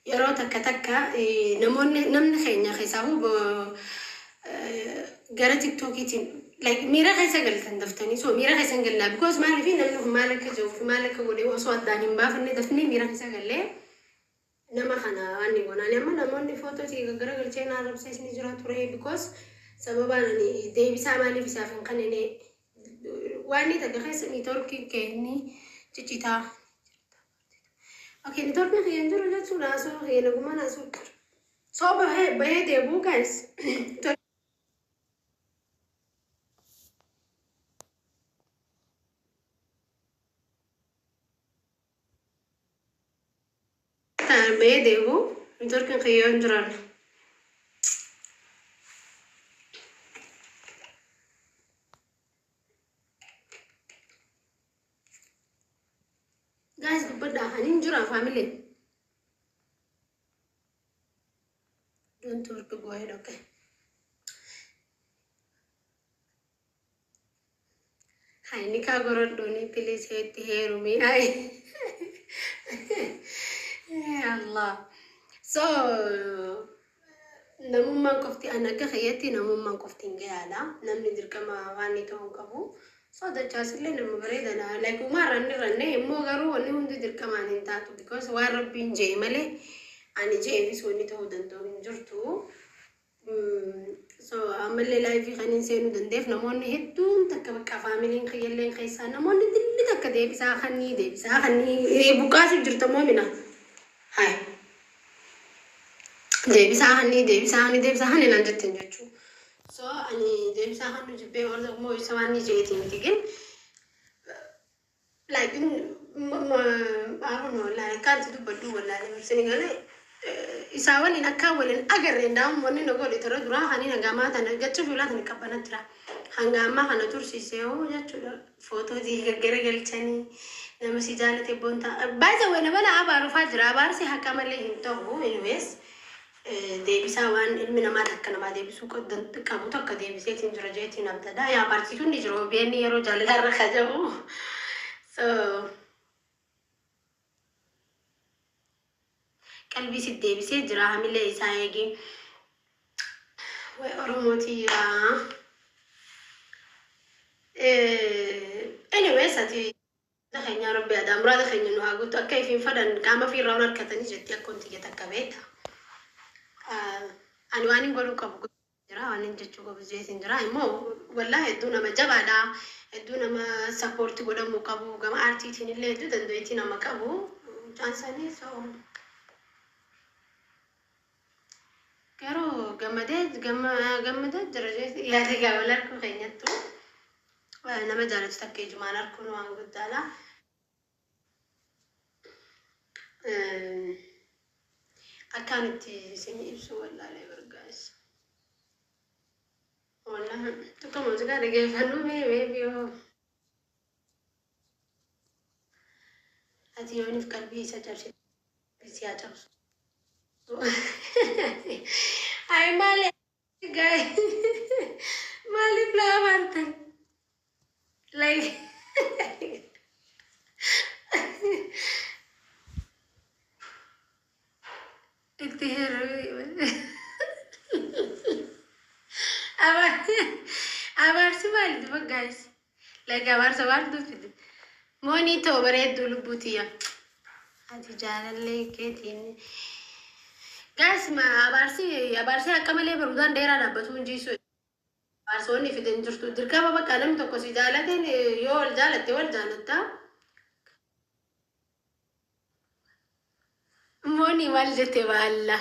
yeroo takka takka namni keenya keessaa gara TikTokiitiin like miira keessa galtan daftanii so miira keessa galnaa because maaliif namni maal akka jiru maal akka godhe osoo addaan hin baafanne dafnee miira keessa gallee nama kana waan goonaan amma namoonni footootii gara galchee na arrabsiisni jira ture because sababaan ani deebisaa maaliif isaaf hin kanneen waan ni takka keessa networkii kenni cicitaa okay networkii kenni jiru jechuudha so heena gumana so bahee deebu guys bahee deebu networkii kenni jiran guys but hanin jura family don't work go ahead okay hi nika gorodoni please heti herumi ai ya allah so namumman qofti anaka khayati namumman qofti ngayala namni dirkama wani toon qabu so the chasle nam bareedana like umar ranne immo garu wani hundi dirkaman intaatu because wa rabbin jeemale ani jeevis wani to danto injurtu so amalle live khanin seenu dandeef namonni heddun takka bakka family khayellen khaysa namonni dilli takka deebisa khani buqaasi jirta moomina hay deebisa khani nan jettin jechu so ani deebisa khanu jibbe orda mo isawani jeeti mitigin like I don't know like can't do badu wala seningale isawan inakka walen agarre ndam wonni no godi tara dura hani ngama tan gattu fulat ni kabanatra hangama kana tursiseo jechuudha photo di gaggara galchani nama si jaalate bonta by the way nabala abaru fajra abarsi hakamalle hinto anyways deebisa waan ilmi namaa takka nama deebisuu qodan qabu takka deebiseetiin jira jeetiin abdada yaa barsiisuun ni jiru beenni yeroo jaalalaa kajabu so qalbii si deebisee jira hamile isaa eegi way oromotiya anyways ati dakhanya rabbi adam ra dakhanya no hagutu akka ifin fadan kama fi rawnar katani jetti akkonti getakabeta ani wani goru qabu jira wani jechu qabu jeetin jira immo wallahi eduna majabada eduna ma support godamu qabu gama artitin ille edu dandoyti nama qabu chansani so karo gamade darajati ya tagawalar ko kanyattu nama jalatu takke jumanar ko no angudala akanti sini ibsu wallahi bergas wallahi to como se gade ge fanu me bio ati yoni qalbi sa jabsi bisiya jabsu ay male guy male bla martan like abar sibal do guys like abar sabar do fit monito baredu lubutiya ati jalalle ketin guys ma abarsi akamale barudan dera dabatu inji so arsoni fiden jirtu dirkama baka lam to ko si jalaten yo wal jalate wal jalata moni waljete walla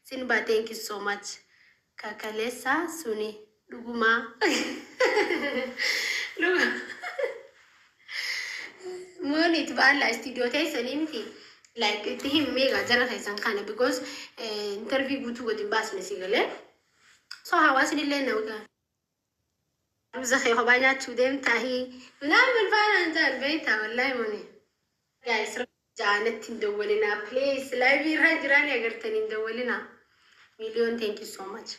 sinba thank you so much kakalesa suni duguma moni tballa studio tay salimti like tihim mega jara taysan kana because interview gutu godin bas mesigale so hawas lille nawga زخي خبايات شودم تاهي نعمل فعلا ده البيت والله موني guys رجعنا تندولنا please لا بيرها جراني أقدرتني ندولنا مليون thank you so much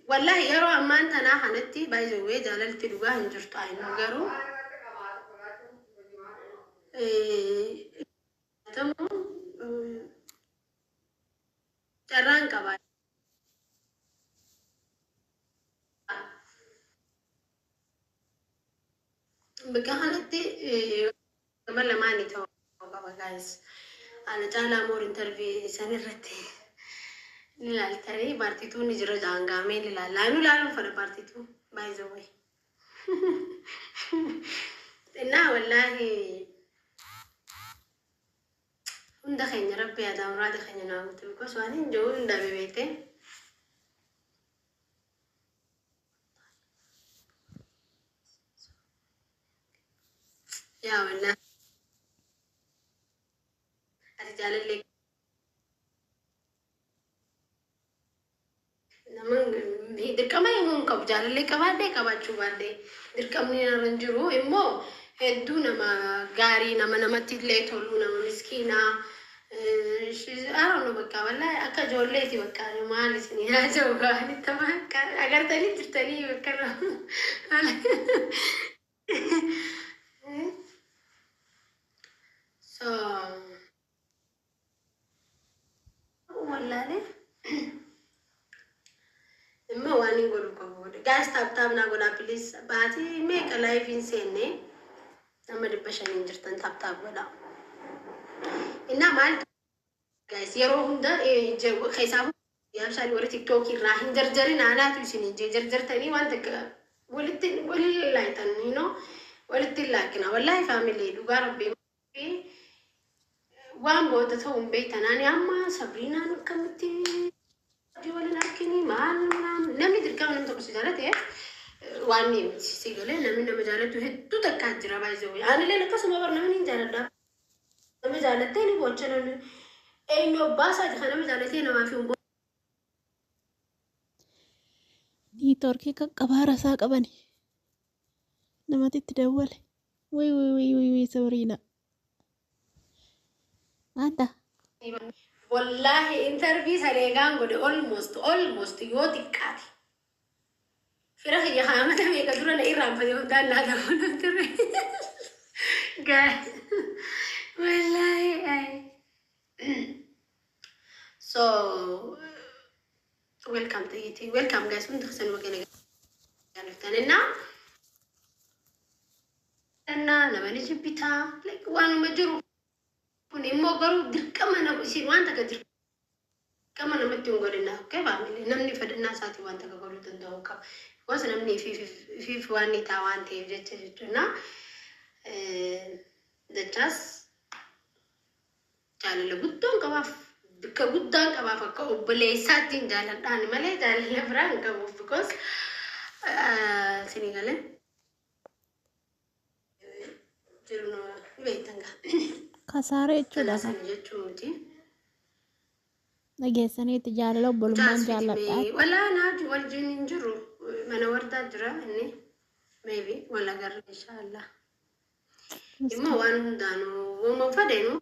والله يارو أمان تنا خنتي باي زوجي جالل تلوجا هنجرت عينو جارو تمام على جال مور انترفي سنرتي للالتري بارتيتو نجرا جانغامين لالانو لالو فلا بارتيتو باي ذا واي إنها والله هم دخلنا ربي هذا مراد دخلنا نعم تبقى سوالين جو ندا ببيته يا والله الرجال اللي نمن دركما يمون كبجال اللي كبادة كباچو بادة دركمني نرنجرو إمو هدو نما غاري نما تدلي تولو نما مسكينة I don't know بكا والله أكا جولتي بكا أنا ما لسني هاجو غاني تمام أجر تاني ترتني بكا so والله إما واني نقول كبود guys تاب نقول please باتي make a life insane نما دبشان إنجرتن تاب ولا إنما مال guys يروهم ده جو خيسابو يا مشان ورا تيك توك راهين جرجرين أنا تبيشني جرجرتني وانتك ولي لايتن ولت لكن والله فاميلي دوغا ربي وان بوتا توم بيتنا أنا أما صبرينا نكمتي جوالي لكني ما نمي دركا ونم تقصي جالتي واني سيقولي نمي جالتو هدو تكاجرا بايزوي أنا ليه نكسو ما برنا منين جالتا نمي جالتي ني بوچنا إنه باسا جخنا نمي جالتي نما فيهم دي تركي كبارة ساقبني لما تتدول وي سورينا ماذا والله انترفيو سريعان قولي almost يوتي كاتي فرح يا خامة تبي كدورنا إيران فيهم دان هذا من ترى قال والله أي so welcome to eating welcome guys من تخسن وكنا قالتنا أنا لما نجي بيتا like وأنا مجرو كوني مو قرو دركما أنا بصير وانت كدر كما أنا متى نقولنا كيف بعمل نمني فد الناس هاتي وانت كقولوا تندوه كم بس نمني في فواني تاوان تيجي تجتنا دجاس جال لقطون كواف كقطون كواف كوبليساتين جال داني ماله جال لفران كواف because سيني قاله جرنا بيتنجا خسارة لا تشودا سنجت شومتي نجسني تجارة بلمان جاس جالات فيتمي ولا أنا والجن جرو من ورد جرا إني maybe ولا قرر إن شاء الله إما وان دانو وما فدينو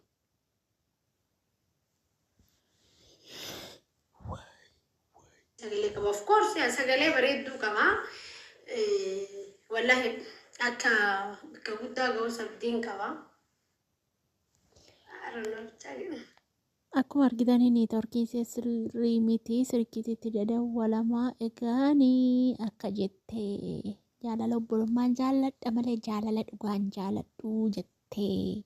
سجلي كم of course يا سجلي بريدو كمان والله أتا كودا جو سبدين كمان I don't know سجلي Akkuma argitanii neetworkii sirrii miti sirriitti dadawwalamaa egaanii akka jettee jaalala obbolummaan jaalladha malee jaalala dhugaan jaalladhu jettee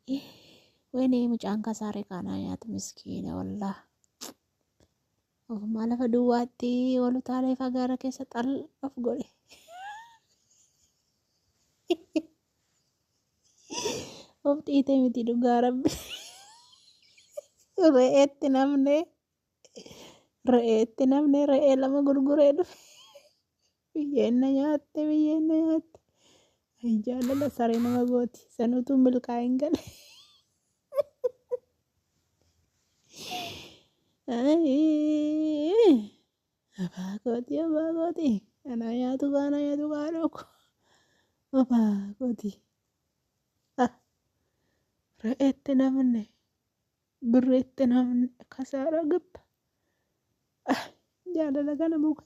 wayne mucaan kasaaree kanaa nyaata miskiina wallah ofumaa lafa duwwaatti walu taalee fagaara keessa xal'af godhe of dhiite miti dhugaa rabbi. Re'eetti namne re'ee lama gurguree dhufe biyyeenna nyaatte ay jaalala saree nama gooti sanuutu milkaa'in gale abaa gooti ana nyaatu gaadhooko abaa gooti re'eetti namne birreetti namne kasaara gabba jaalala kana muka